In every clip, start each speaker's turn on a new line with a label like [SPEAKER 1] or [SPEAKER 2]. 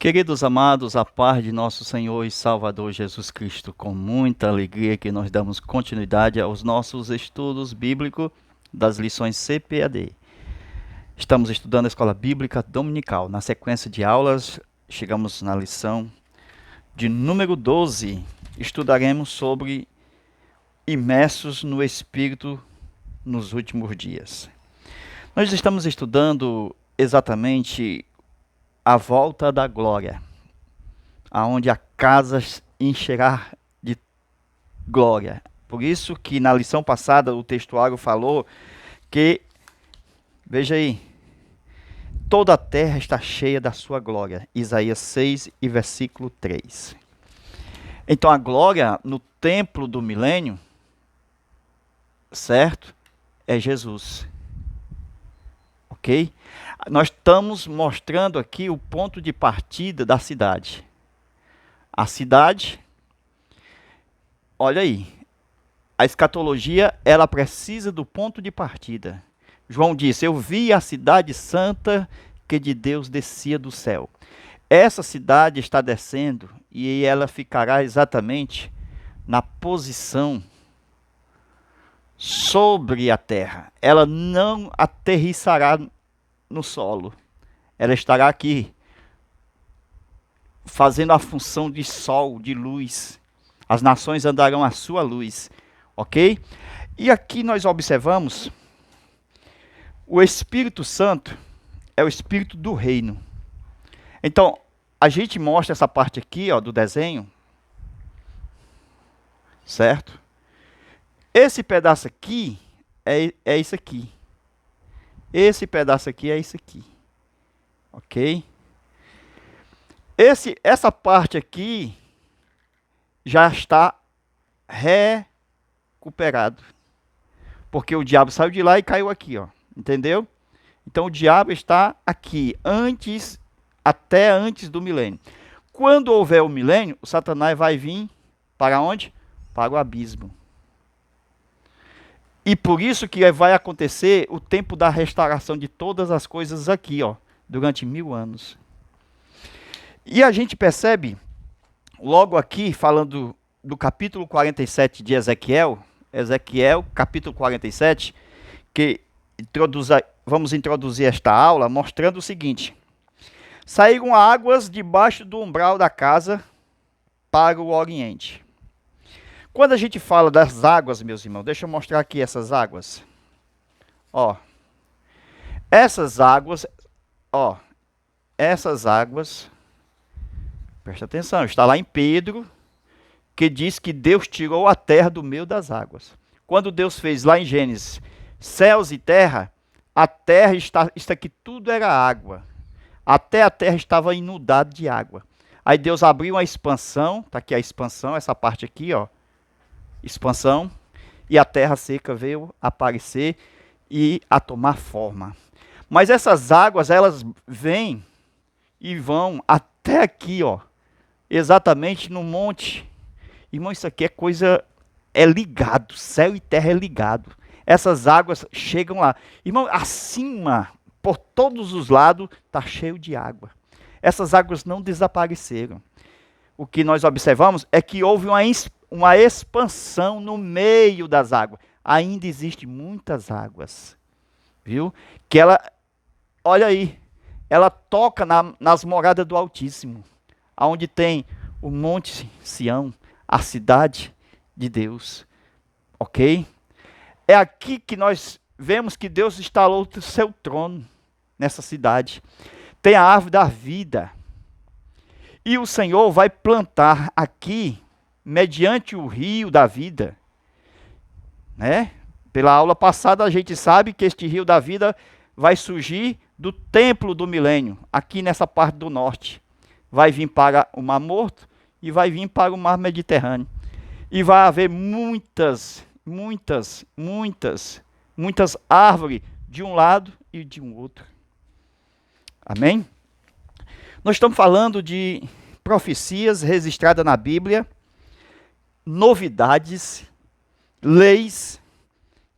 [SPEAKER 1] Queridos amados, a paz de nosso Senhor e Salvador Jesus Cristo, com muita alegria que nós damos continuidade aos nossos estudos bíblicos das lições CPAD. Estamos estudando a Escola Bíblica Dominical. Na sequência de aulas, chegamos na lição de número 12. Estudaremos sobre imersos no Espírito nos últimos dias. Nós estamos estudando exatamente a volta da glória, aonde a casa encherá de glória. Por isso que na lição passada o textuário falou que, veja aí, toda a terra está cheia da sua glória. Isaías 6 e versículo 3. Então a glória no templo do milênio, certo? É Jesus. Ok? Nós estamos mostrando aqui o ponto de partida da cidade. A cidade, olha aí, a escatologia, ela precisa do ponto de partida. João disse, eu vi a cidade santa que de Deus descia do céu. Essa cidade está descendo e ela ficará exatamente na posição sobre a terra. Ela não aterrissará no solo. Ela estará aqui, fazendo a função de sol, de luz. As nações andarão à sua luz. Ok? E aqui nós observamos o Espírito Santo é o Espírito do reino. Então, a gente mostra essa parte aqui, ó, do desenho. Certo? Esse pedaço aqui é isso aqui. Esse pedaço aqui é isso aqui. Ok? Essa parte aqui já está recuperado. Porque o diabo saiu de lá e caiu aqui, ó. Entendeu? Então o diabo está aqui, até antes do milênio. Quando houver o milênio, o Satanás vai vir para onde? Para o abismo. E por isso que vai acontecer o tempo da restauração de todas as coisas aqui, ó, durante 1000 anos. E a gente percebe, logo aqui, falando do capítulo 47 de Ezequiel, capítulo 47, que vamos introduzir esta aula mostrando o seguinte. Saíram águas debaixo do umbral da casa para o oriente. Quando a gente fala das águas, meus irmãos, deixa eu mostrar aqui essas águas. Ó. Essas águas, presta atenção, está lá em Pedro, que diz que Deus tirou a terra do meio das águas. Quando Deus fez lá em Gênesis, céus e terra, a terra, isso aqui tudo era água. Até a terra estava inundada de água. Aí Deus abriu uma expansão, está aqui a expansão, essa parte aqui, ó. Expansão, e a terra seca veio aparecer e a tomar forma. Mas essas águas, elas vêm e vão até aqui, ó, exatamente no monte. Irmão, isso aqui é ligado, céu e terra é ligado. Essas águas chegam lá. Irmão, acima, por todos os lados, está cheio de água. Essas águas não desapareceram. O que nós observamos é que houve uma expansão no meio das águas. Ainda existem muitas águas, viu? Que ela, olha aí, ela toca nas moradas do Altíssimo, onde tem o Monte Sião, a cidade de Deus, ok? É aqui que nós vemos que Deus instalou o seu trono nessa cidade. Tem a árvore da vida. E o Senhor vai plantar aqui, mediante o rio da vida, né? Pela aula passada a gente sabe que este rio da vida vai surgir do templo do milênio, aqui nessa parte do norte. Vai vir para o Mar Morto e vai vir para o Mar Mediterrâneo. E vai haver muitas árvores de um lado e de um outro. Amém? Nós estamos falando de profecias registradas na Bíblia, novidades, leis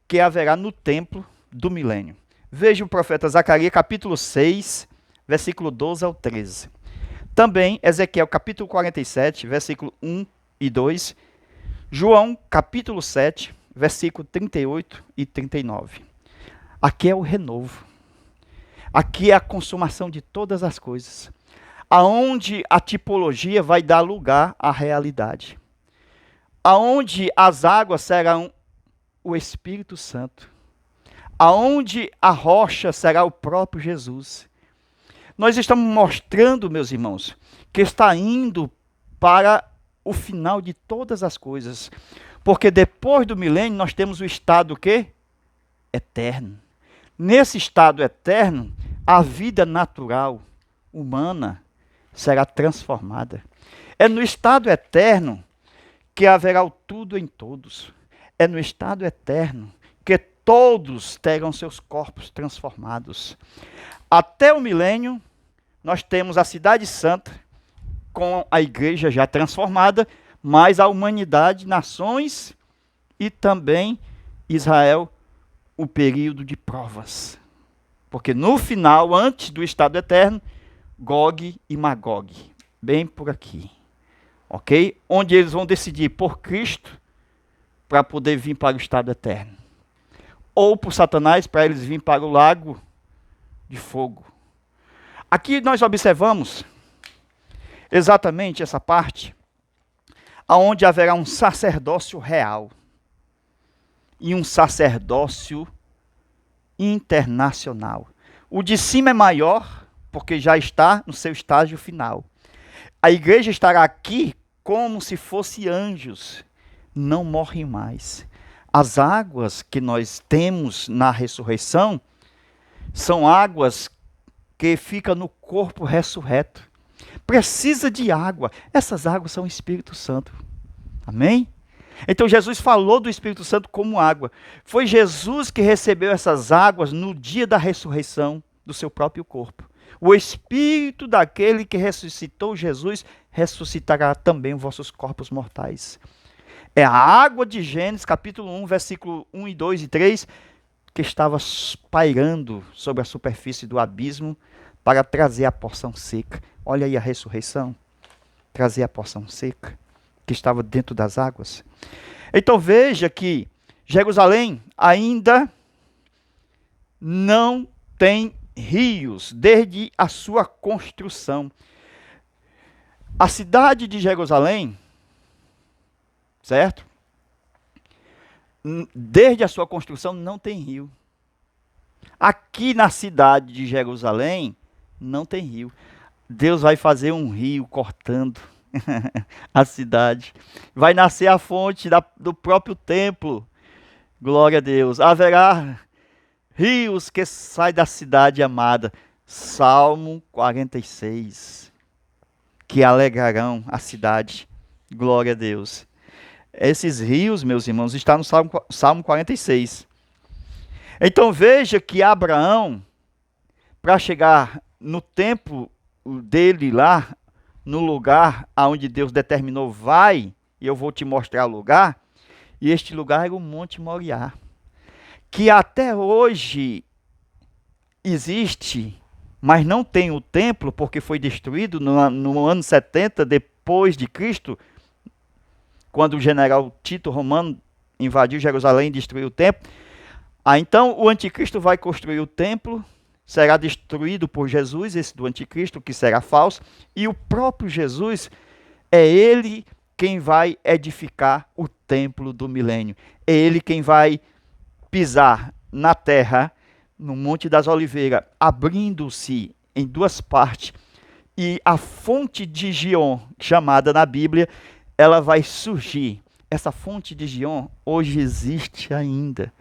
[SPEAKER 1] que haverá no templo do milênio. Veja o profeta Zacarias, capítulo 6, versículo 12 ao 13. Também Ezequiel capítulo 47, versículo 1 e 2. João capítulo 7, versículo 38 e 39. Aqui é o renovo. Aqui é a consumação de todas as coisas. Aonde a tipologia vai dar lugar à realidade. Aonde as águas serão o Espírito Santo. Aonde a rocha será o próprio Jesus. Nós estamos mostrando, meus irmãos, que está indo para o final de todas as coisas. Porque depois do milênio nós temos o estado o quê? Eterno. Nesse estado eterno, a vida natural, humana, será transformada. É no estado eterno que haverá o tudo em todos. É no estado eterno que todos terão seus corpos transformados. Até o milênio, nós temos a cidade santa, com a igreja já transformada, mas a humanidade, nações e também Israel, o período de provas. Porque no final, antes do estado eterno, Gog e Magog, bem por aqui, ok? Onde eles vão decidir por Cristo para poder vir para o estado eterno, ou por Satanás para eles virem para o lago de fogo. Aqui nós observamos exatamente essa parte, aonde haverá um sacerdócio real e um sacerdócio internacional. O de cima é maior, porque já está no seu estágio final. A igreja estará aqui como se fosse anjos, não morrem mais. As águas que nós temos na ressurreição são águas que ficam no corpo ressurreto. Precisa de água. Essas águas são o Espírito Santo. Amém? Então Jesus falou do Espírito Santo como água. Foi Jesus que recebeu essas águas no dia da ressurreição do seu próprio corpo. O Espírito daquele que ressuscitou Jesus ressuscitará também os vossos corpos mortais. É a água de Gênesis, capítulo 1, versículo 1 e 2 e 3, que estava pairando sobre a superfície do abismo para trazer a porção seca. Olha aí a ressurreição. Trazer a porção seca que estava dentro das águas. Então veja que Jerusalém ainda não tem rios desde a sua construção. A cidade de Jerusalém, certo? Desde a sua construção não tem rio. Aqui na cidade de Jerusalém não tem rio. Deus vai fazer um rio cortando a cidade. Vai nascer a fonte do próprio templo. Glória a Deus. Haverá rios que saem da cidade amada. Salmo 46. Que alegrarão a cidade. Glória a Deus. Esses rios, meus irmãos, estão no Salmo 46. Então veja que Abraão, para chegar no templo dele lá, no lugar aonde Deus determinou, vai, e eu vou te mostrar o lugar, e este lugar era o Monte Moriá, que até hoje existe, mas não tem o templo, porque foi destruído no ano 70 depois de Cristo, quando o general Tito Romano invadiu Jerusalém e destruiu o templo. Então o anticristo vai construir o templo, será destruído por Jesus, esse do anticristo, que será falso, e o próprio Jesus é ele quem vai edificar o templo do milênio. É ele quem vai pisar na terra, no Monte das Oliveiras, abrindo-se em duas partes, e a fonte de Gion, chamada na Bíblia, ela vai surgir. Essa fonte de Gion hoje existe ainda,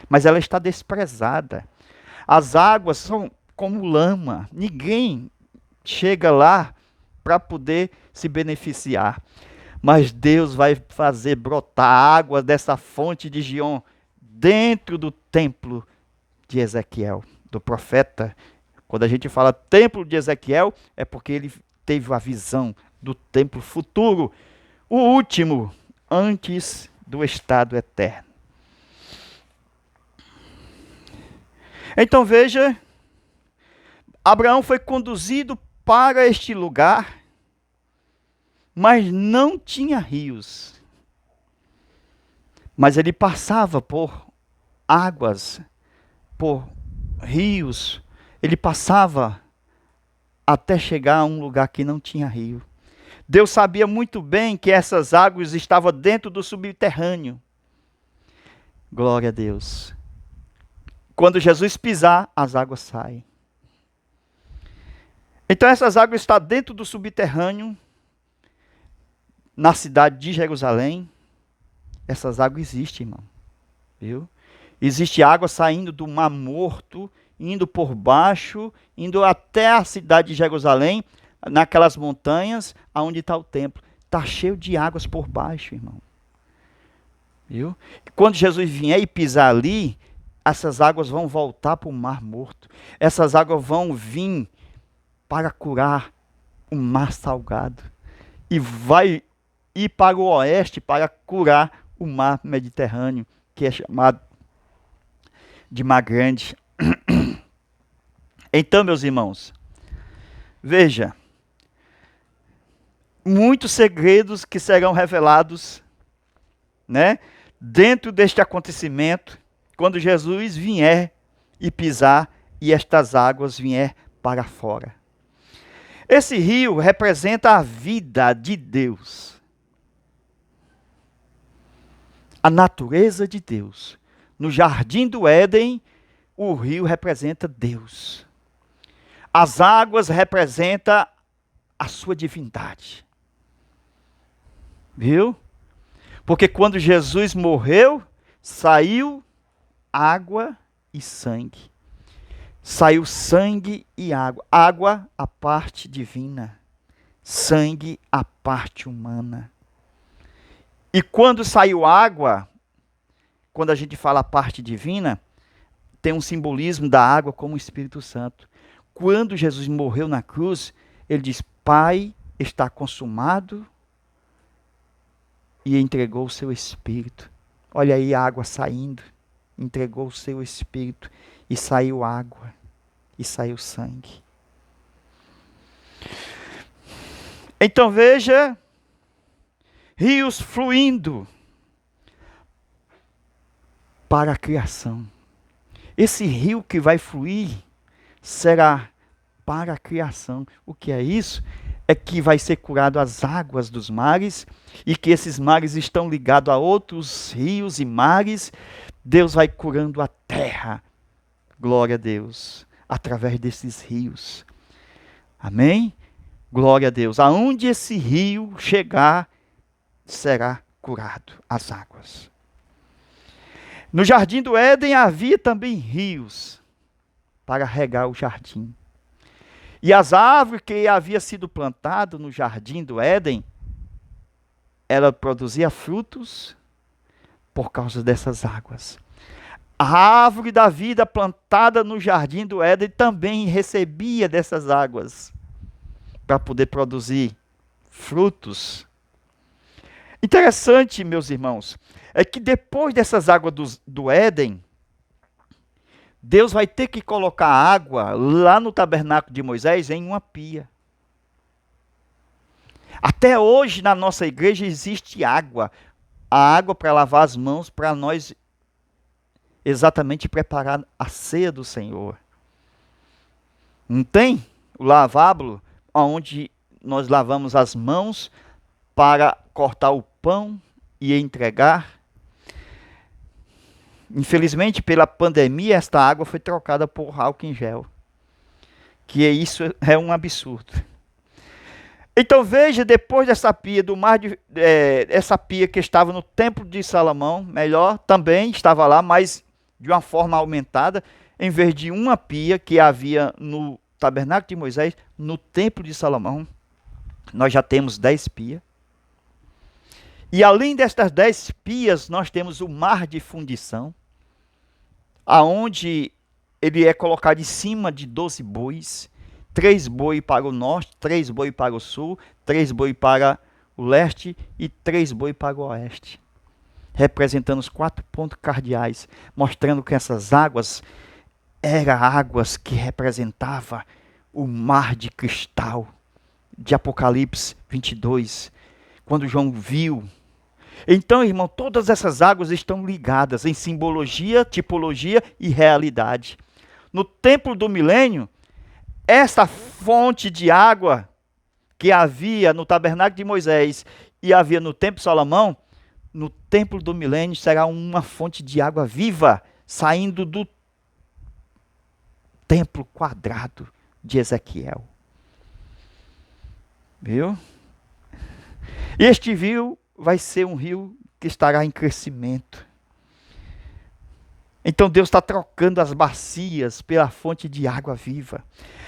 [SPEAKER 1] mas ela está desprezada. As águas são como lama, ninguém chega lá para poder se beneficiar. Mas Deus vai fazer brotar água dessa fonte de Gion dentro do templo de Ezequiel, do profeta. Quando a gente fala templo de Ezequiel, é porque ele teve a visão do templo futuro, o último, antes do estado eterno. Então veja, Abraão foi conduzido para este lugar, mas não tinha rios. Mas ele passava por águas, por rios. Ele passava até chegar a um lugar que não tinha rio. Deus sabia muito bem que essas águas estavam dentro do subterrâneo. Glória a Deus. Quando Jesus pisar, as águas saem. Então essas águas estão dentro do subterrâneo, na cidade de Jerusalém. Essas águas existem, irmão. Viu? Existe água saindo do Mar Morto, indo por baixo, indo até a cidade de Jerusalém, naquelas montanhas onde está o templo. Está cheio de águas por baixo, irmão. Viu? Quando Jesus vier e pisar ali, essas águas vão voltar para o Mar Morto. Essas águas vão vir para curar o mar salgado. E vai ir para o oeste para curar o mar Mediterrâneo, que é chamado de Mar Grande. Então, meus irmãos, veja, muitos segredos que serão revelados, né, dentro deste acontecimento, quando Jesus vier e pisar e estas águas vier para fora. Esse rio representa a vida de Deus, a natureza de Deus. No jardim do Éden, o rio representa Deus. As águas representam a sua divindade. Viu? Porque quando Jesus morreu, saiu água e sangue. Saiu sangue e água. Água, a parte divina. Sangue, a parte humana. E quando saiu água, quando a gente fala a parte divina, tem um simbolismo da água como o Espírito Santo. Quando Jesus morreu na cruz, ele diz: Pai, está consumado, e entregou o seu Espírito. Olha aí a água saindo, entregou o seu Espírito, e saiu água, e saiu sangue. Então veja, rios fluindo para a criação. Esse rio que vai fluir será para a criação. O que é isso? É que vai ser curado as águas dos mares, e que esses mares estão ligados a outros rios e mares. Deus vai curando a terra, glória a Deus, através desses rios. Amém? Glória a Deus. Aonde esse rio chegar, será curado as águas. No jardim do Éden havia também rios para regar o jardim. E as árvores que havia sido plantadas no jardim do Éden, ela produzia frutos por causa dessas águas. A árvore da vida plantada no jardim do Éden também recebia dessas águas para poder produzir frutos. Interessante, meus irmãos, é que depois dessas águas do Éden, Deus vai ter que colocar água lá no tabernáculo de Moisés em uma pia. Até hoje na nossa igreja existe água. A água para lavar as mãos, para nós exatamente preparar a ceia do Senhor. Não tem o lavabo onde nós lavamos as mãos para cortar o pão e entregar? Infelizmente, pela pandemia, esta água foi trocada por álcool em gel. Que isso é um absurdo. Então veja, depois dessa pia, essa pia que estava no templo de Salomão, melhor, também estava lá, mas de uma forma aumentada, em vez de uma pia que havia no tabernáculo de Moisés, no templo de Salomão, nós já temos 10 pias. E além destas 10 pias, nós temos o mar de fundição, aonde ele é colocado em cima de 12 bois, 3 bois para o norte, 3 bois para o sul, 3 bois para o leste e 3 bois para o oeste, representando os 4 pontos cardeais, mostrando que essas águas eram águas que representavam o mar de cristal de Apocalipse 22, quando João viu. Então, irmão, todas essas águas estão ligadas em simbologia, tipologia e realidade. No templo do milênio, essa fonte de água que havia no tabernáculo de Moisés e havia no templo de Salomão, no templo do milênio será uma fonte de água viva, saindo do templo quadrado de Ezequiel. Viu? Este rio vai ser um rio que estará em crescimento. Então Deus está trocando as bacias pela fonte de água viva.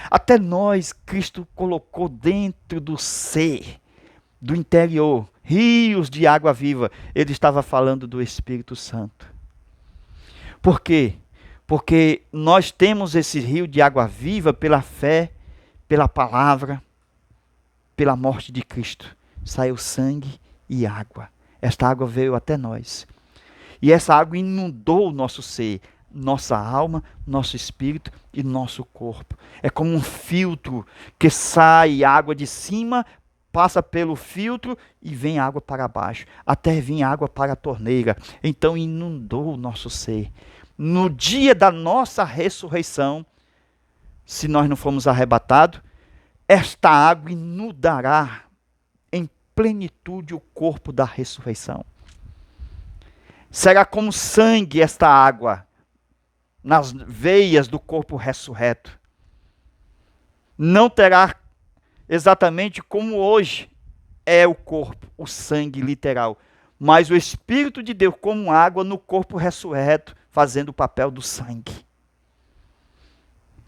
[SPEAKER 1] Até nós, Cristo colocou dentro do ser, do interior, rios de água viva. Ele estava falando do Espírito Santo. Por quê? Porque nós temos esse rio de água viva pela fé, pela palavra, pela morte de Cristo. Saiu sangue e água. Esta água veio até nós. E essa água inundou o nosso ser, nossa alma, nosso espírito e nosso corpo. É como um filtro que sai água de cima, passa pelo filtro e vem água para baixo, até vir água para a torneira. Então inundou o nosso ser. No dia da nossa ressurreição, se nós não formos arrebatados, esta água inundará em plenitude o corpo da ressurreição. Será como sangue esta água nas veias do corpo ressurreto. Não terá exatamente como hoje é o corpo, o sangue literal, mas o Espírito de Deus como água no corpo ressurreto, fazendo o papel do sangue.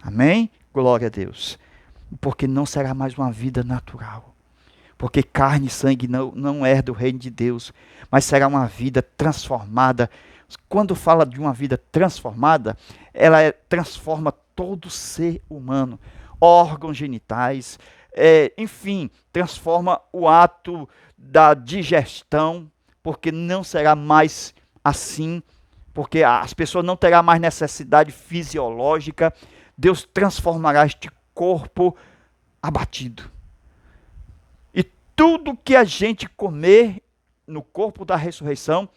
[SPEAKER 1] Amém? Glória a Deus. Porque não será mais uma vida natural. Porque carne e sangue não herda o reino de Deus, mas será uma vida transformada. Quando fala de uma vida transformada, ela transforma todo ser humano, órgãos genitais, enfim, transforma o ato da digestão, porque não será mais assim, porque as pessoas não terão mais necessidade fisiológica. Deus transformará este corpo abatido. Tudo que a gente comer no corpo da ressurreição,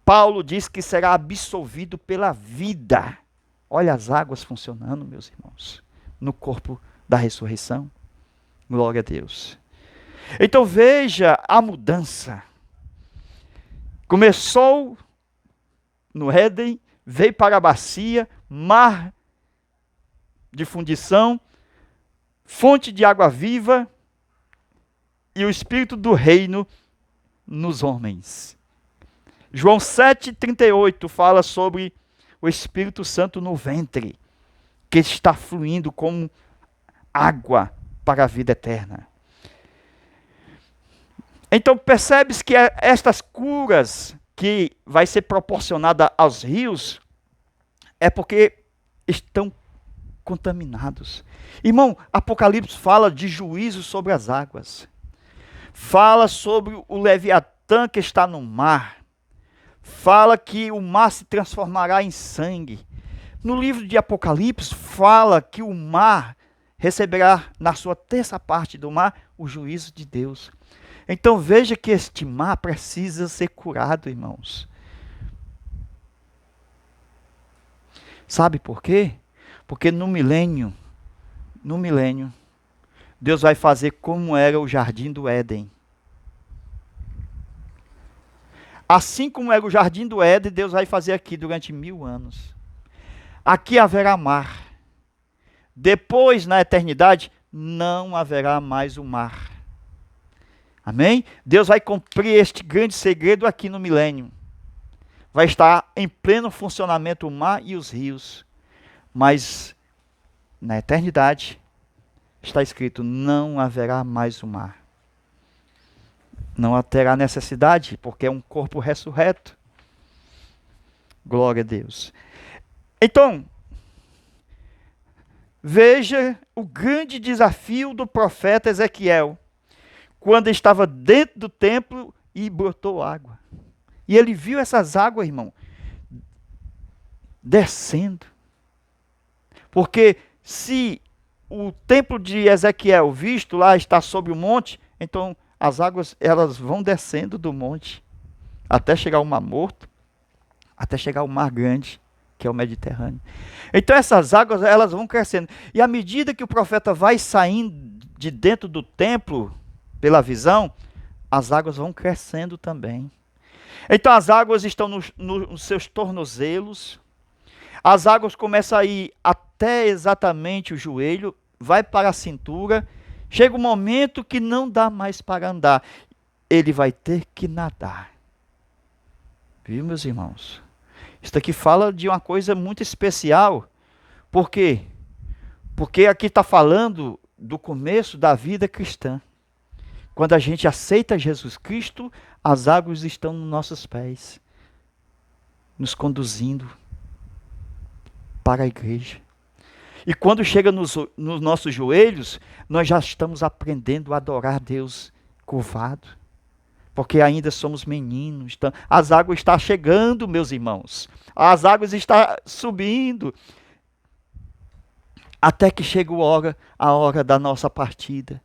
[SPEAKER 1] Paulo diz que será absolvido pela vida. Olha as águas funcionando, meus irmãos, no corpo da ressurreição. Glória a Deus. Então veja a mudança. Começou no Éden, veio para a bacia, mar de fundição, fonte de água viva, e o Espírito do reino nos homens. João 7,38 fala sobre o Espírito Santo no ventre, que está fluindo como água para a vida eterna. Então percebes que estas curas que vai ser proporcionada aos rios, é porque estão contaminados. Irmão, Apocalipse fala de juízo sobre as águas. Fala sobre o Leviatã que está no mar. Fala que o mar se transformará em sangue. No livro de Apocalipse fala que o mar receberá na sua terça parte do mar o juízo de Deus. Então veja que este mar precisa ser curado, irmãos. Sabe por quê? Porque no milênio, Deus vai fazer como era o jardim do Éden. Assim como era o jardim do Éden, Deus vai fazer aqui durante 1000 anos. Aqui haverá mar. Depois, na eternidade, não haverá mais o mar. Amém? Deus vai cumprir este grande segredo aqui no milênio. Vai estar em pleno funcionamento o mar e os rios. Mas, na eternidade, está escrito, não haverá mais o mar. Não terá necessidade, porque é um corpo ressurreto. Glória a Deus. Então, veja o grande desafio do profeta Ezequiel, quando estava dentro do templo e brotou água. E ele viu essas águas, irmão, descendo. Porque se o templo de Ezequiel, visto lá, está sobre o monte, então as águas elas vão descendo do monte até chegar ao Mar Morto, até chegar ao Mar Grande, que é o Mediterrâneo. Então essas águas elas vão crescendo. E à medida que o profeta vai saindo de dentro do templo, pela visão, as águas vão crescendo também. Então as águas estão nos seus tornozelos, as águas começam a ir até exatamente o joelho, vai para a cintura, chega um momento que não dá mais para andar, ele vai ter que nadar. Viu, meus irmãos? Isso aqui fala de uma coisa muito especial. Por quê? Porque aqui está falando do começo da vida cristã. Quando a gente aceita Jesus Cristo, as águas estão nos nossos pés, nos conduzindo para a igreja. E quando chega nos nossos joelhos, nós já estamos aprendendo a adorar a Deus curvado. Porque ainda somos meninos. Então, as águas estão chegando, meus irmãos. As águas estão subindo. Até que chega a hora da nossa partida.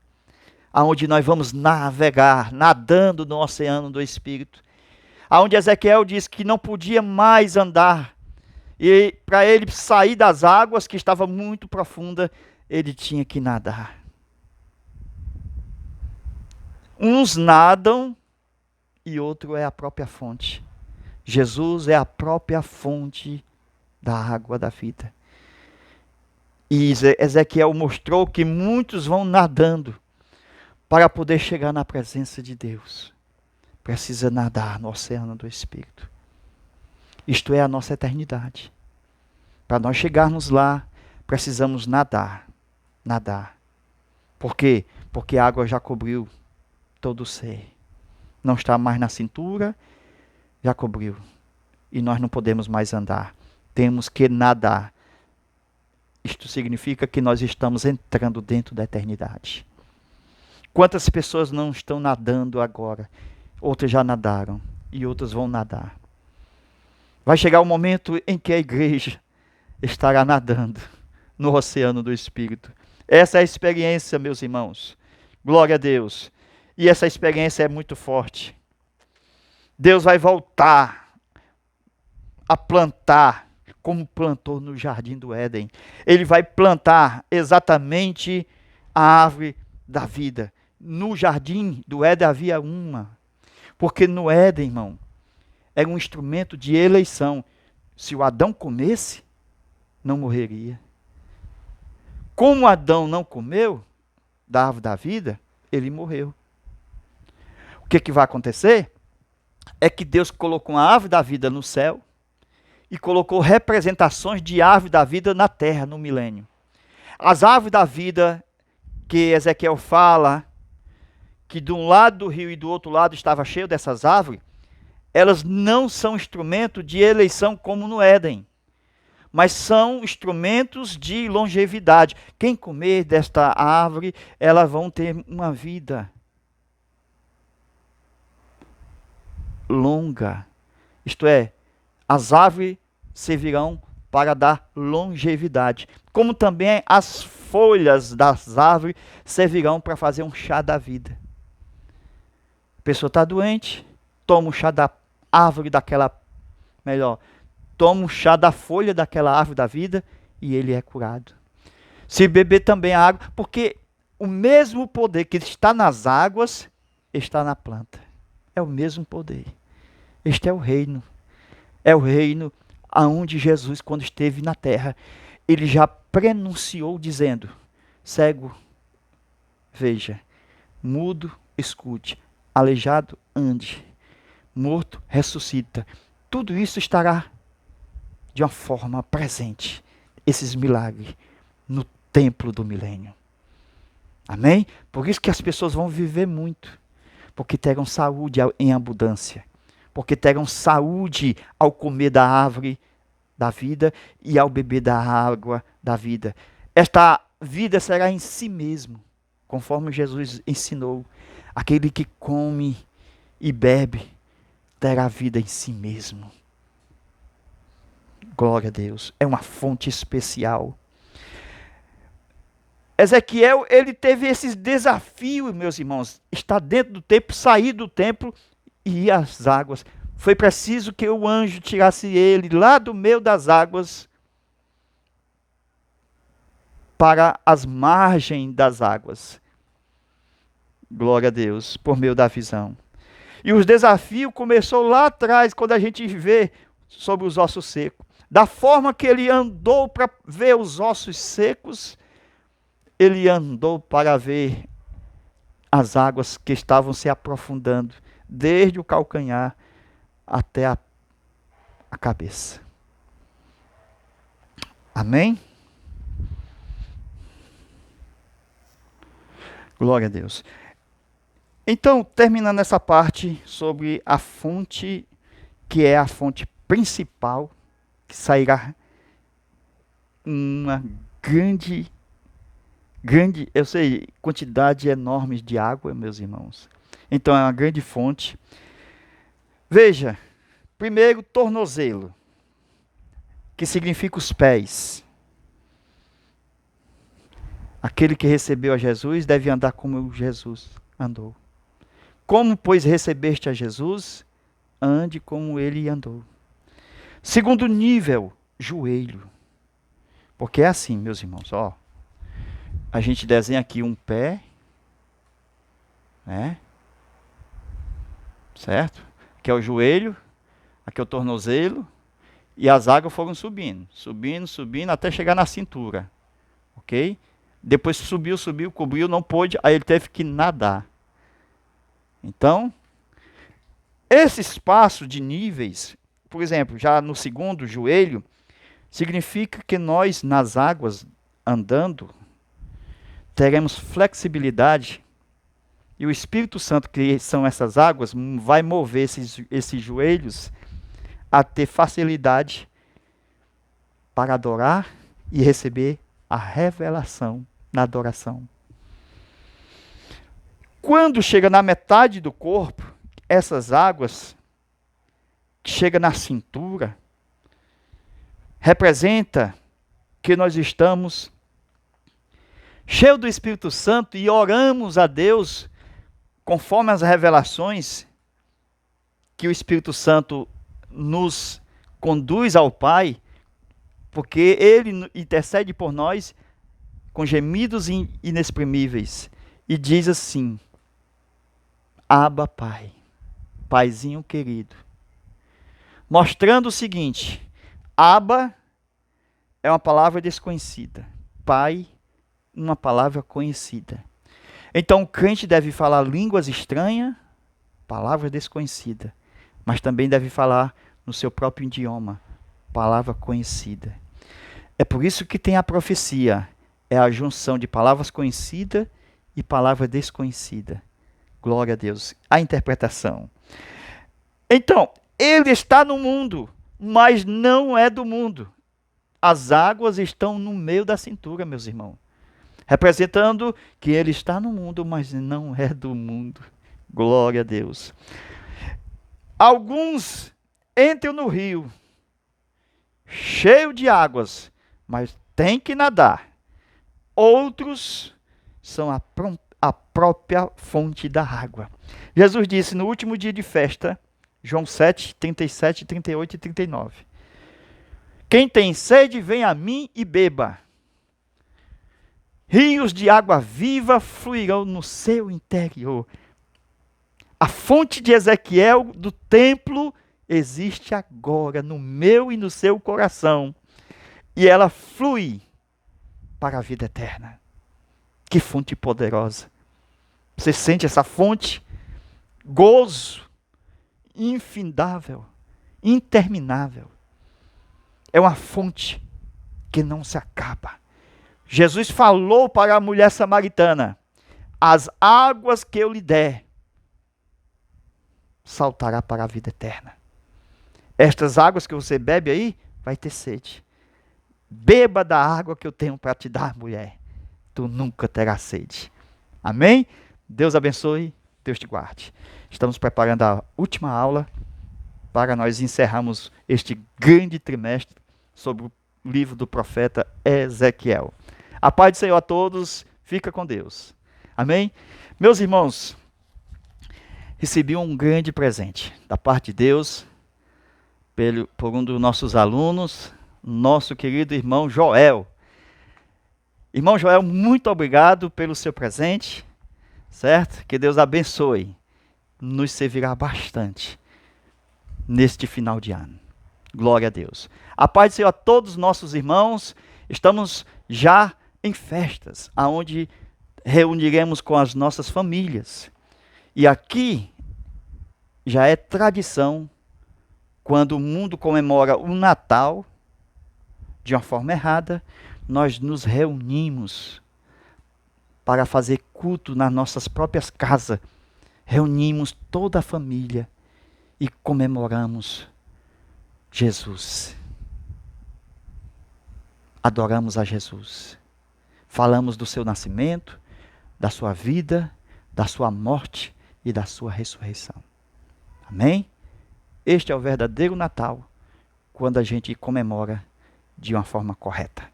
[SPEAKER 1] Aonde nós vamos navegar, nadando no oceano do Espírito. Aonde Ezequiel diz que não podia mais andar. E para ele sair das águas, que estava muito profunda, ele tinha que nadar. Uns nadam e outro é a própria fonte. Jesus é a própria fonte da água da vida. E Ezequiel mostrou que muitos vão nadando para poder chegar na presença de Deus. Precisa nadar no oceano do Espírito. Isto é a nossa eternidade. Para nós chegarmos lá, precisamos nadar. Nadar. Por quê? Porque a água já cobriu todo o ser. Não está mais na cintura, já cobriu. E nós não podemos mais andar. Temos que nadar. Isto significa que nós estamos entrando dentro da eternidade. Quantas pessoas não estão nadando agora? Outras já nadaram e outras vão nadar. Vai chegar o momento em que a igreja estará nadando no oceano do Espírito. Essa é a experiência, meus irmãos. Glória a Deus. E essa experiência é muito forte. Deus vai voltar a plantar como plantou no jardim do Éden. Ele vai plantar exatamente a árvore da vida. No jardim do Éden havia uma. Porque no Éden, irmão, era um instrumento de eleição. Se o Adão comesse, não morreria. Como Adão não comeu da árvore da vida, ele morreu. O que vai acontecer? É que Deus colocou a árvore da vida no céu e colocou representações de árvore da vida na terra, no milênio. As árvores da vida que Ezequiel fala, que de um lado do rio e do outro lado estava cheio dessas árvores, elas não são instrumento de eleição como no Éden, mas são instrumentos de longevidade. Quem comer desta árvore, elas vão ter uma vida longa. Isto é, as árvores servirão para dar longevidade. Como também as folhas das árvores servirão para fazer um chá da vida. A pessoa está doente, toma um chá da árvore daquela, toma um chá da folha daquela árvore da vida e ele é curado. Se beber também a água, porque o mesmo poder que está nas águas está na planta. É o mesmo poder. Este é o reino. É o reino aonde Jesus, quando esteve na terra, ele já prenunciou dizendo: cego, veja, mudo, escute, aleijado, ande, morto, ressuscita. Tudo isso estará de uma forma presente, esses milagres, no templo do milênio. Amém? Por isso que as pessoas vão viver muito, porque terão saúde em abundância, porque terão saúde ao comer da árvore da vida e ao beber da água da vida. Esta vida será em si mesmo, conforme Jesus ensinou. Aquele que come e bebe terá vida em si mesmo. Glória a Deus. É uma fonte especial. Ezequiel, ele teve esses desafios, meus irmãos. Estar dentro do templo, sair do templo e ir às águas. Foi preciso que o anjo tirasse ele lá do meio das águas para as margens das águas. Glória a Deus, por meio da visão. E os desafios começou lá atrás, quando a gente vê sobre os ossos secos. Da forma que ele andou para ver os ossos secos, ele andou para ver as águas que estavam se aprofundando, desde o calcanhar até a cabeça. Amém? Glória a Deus. Então, terminando essa parte sobre a fonte, que é a fonte principal, que sairá uma grande, eu sei, quantidade enorme de água, meus irmãos. Então, é uma grande fonte. Veja, primeiro, tornozelo, que significa os pés. Aquele que recebeu a Jesus deve andar como Jesus andou. Como, pois, recebeste a Jesus, ande como ele andou. Segundo nível, joelho. Porque é assim, meus irmãos, ó. A gente desenha aqui um pé, né? Certo? Aqui é o joelho, aqui é o tornozelo, e as águas foram subindo, até chegar na cintura. Ok? Depois subiu, cobriu, não pôde, aí ele teve que nadar. Então, esse espaço de níveis, por exemplo, já no segundo joelho, significa que nós, nas águas, andando, teremos flexibilidade, e o Espírito Santo, que são essas águas, vai mover esses joelhos a ter facilidade para adorar e receber a revelação na adoração. Quando chega na metade do corpo, essas águas, que chega na cintura, representa que nós estamos cheios do Espírito Santo e oramos a Deus conforme as revelações que o Espírito Santo nos conduz ao Pai, porque Ele intercede por nós com gemidos inexprimíveis e diz assim: Abba, Pai, Paizinho querido. Mostrando o seguinte: Abba é uma palavra desconhecida, Pai, uma palavra conhecida. Então o crente deve falar línguas estranhas, palavra desconhecida, mas também deve falar no seu próprio idioma, palavra conhecida. É por isso que tem a profecia, é a junção de palavras conhecidas e palavra desconhecida. Glória a Deus. A interpretação. Então, ele está no mundo, mas não é do mundo. As águas estão no meio da cintura, meus irmãos. Representando que ele está no mundo, mas não é do mundo. Glória a Deus. Alguns entram no rio, cheio de águas, mas tem que nadar. Outros são a própria fonte da água. Jesus disse no último dia de festa, João 7, 37, 38 e 39. Quem tem sede, vem a mim e beba. Rios de água viva fluirão no seu interior. A fonte de Ezequiel do templo existe agora no meu e no seu coração. E ela flui para a vida eterna. Que fonte poderosa. Você sente essa fonte? Gozo infindável, interminável. É uma fonte que não se acaba. Jesus falou para a mulher samaritana: as águas que eu lhe der, saltará para a vida eterna. Estas águas que você bebe aí, vai ter sede. Beba da água que eu tenho para te dar, mulher. Tu nunca terás sede. Amém? Deus abençoe, Deus te guarde. Estamos preparando a última aula para nós encerrarmos este grande trimestre sobre o livro do profeta Ezequiel. A paz do Senhor a todos. Fica com Deus. Amém? Meus irmãos, recebi um grande presente da parte de Deus por um dos nossos alunos, nosso querido irmão Joel. Irmão Joel, muito obrigado pelo seu presente, certo? Que Deus abençoe, nos servirá bastante neste final de ano. Glória a Deus. A paz do Senhor a todos os nossos irmãos. Estamos já em festas, aonde reuniremos com as nossas famílias. E aqui já é tradição, quando o mundo comemora o Natal, de uma forma errada, nós nos reunimos para fazer culto nas nossas próprias casas. Reunimos toda a família e comemoramos Jesus. Adoramos a Jesus. Falamos do seu nascimento, da sua vida, da sua morte e da sua ressurreição. Amém? Este é o verdadeiro Natal, quando a gente comemora de uma forma correta.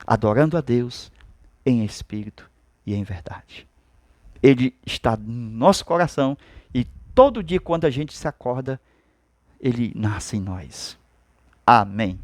[SPEAKER 1] Adorando a Deus em espírito e em verdade. Ele está no nosso coração e todo dia quando a gente se acorda, Ele nasce em nós. Amém.